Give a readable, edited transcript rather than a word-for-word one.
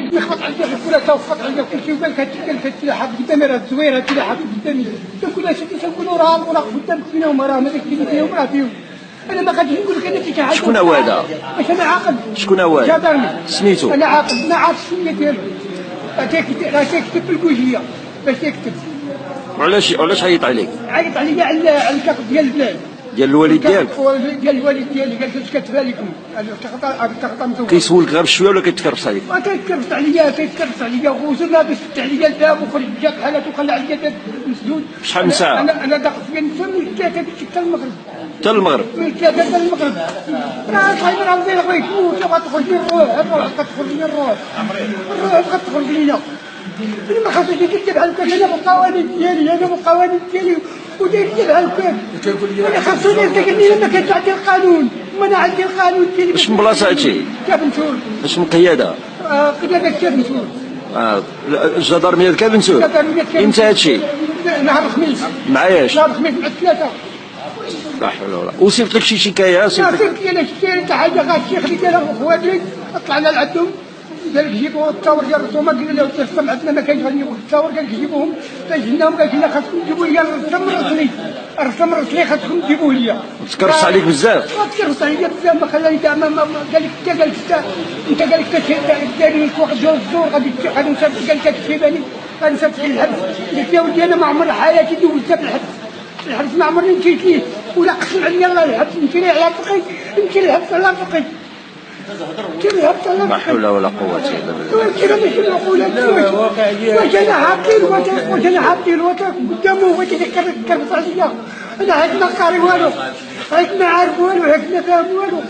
نخبط عليا ولا توفق عليا كل شيء وقال كتجي حاب قدامي راه زويره كي حاب قدامي كل شيء تنقولوا راه قدامك فينا وما راه ما داك اللي فيهم راه فيهم انا ما غاديش نقول لك انا شي حاجه. شكون هو هذا؟ واش انا عاقل؟ شكون هو هذا؟ جدرني سميتو؟ انا عاقل ما عارف السميه ديالو راه تيكتب بالكوجيه باش يكتب. وعلاش عيط عليك؟ عيط عليا على الكاك ديال البلاد ديال الوالد ديالك؟ ديال الوالد ديالي قال اش كتبها لكم التقطه مزوره. كيسولك غير بشويه ولا كيتكرفس عليك؟ ما تيتكرفس عليا وزرنا باش فتح عليا الباب وخرج جات حالات وخلى عليا الباب مسدود. شحال من ساعه؟ انا داق فيا نفهم من 3 حتى المغرب. حتى المغرب؟ من 3 حتى المغرب. راه صايب راه مزيان بغا يموت غتخرج لي الروح غتخرج لي الروح غتخرج لينا. انا ما خاصنيش ندير بحال هكا انا بالقوانين ديالي وداير لي بحال هكا. انا خاصني نتقني ما كانش عندي القانون ما انا عندي القانون ديالي. واش من بلاصه هادشي؟ كابنسور. واش من قياده؟ قياده كابنسور. الجدرميه ديال كابنسور؟ امتى هادشي؟ نهار الخميس. معاياش؟ نهار الخميس مع 3. لا حول ولا قوه. وصيفط لك شي شكايه؟ صيفط لي انا شكايه حتى حاجه غا الشيخ اللي دار خواتي طلعنا لعندهم قال لك جيبوا التصاور ديال الرسومه قلنا له الرسم عندنا ما كاينش غنجيبوا التصاور قال لك جيبوهم فجبناهم قال لنا خاصكم تجيبوا لي الرسم الرسمي خاصكم تجيبوه لي. تكرفس عليك بزاف؟ ما تكرفس عليا بزاف ما خلاني كاع ما قال لك انت قال لك دايرين لك واحد جوج زور غادي نسافر قال لك تسيباني غادي نسافر للحبس. قلت له ودي انا ما عمر حياتي دوزتها في الحبس ما عمرني مشيت ليه ولا قسم عليا الله الحبس نمشي ليه على فقي نمشي للحبس على فقي. لا حول ولا قوة إلا بالله. واش انا عاقل قدامه واش كيكرفس عليا انا هيك ما قاري والو هيك ما عارف والو هيك ما فاهم والو.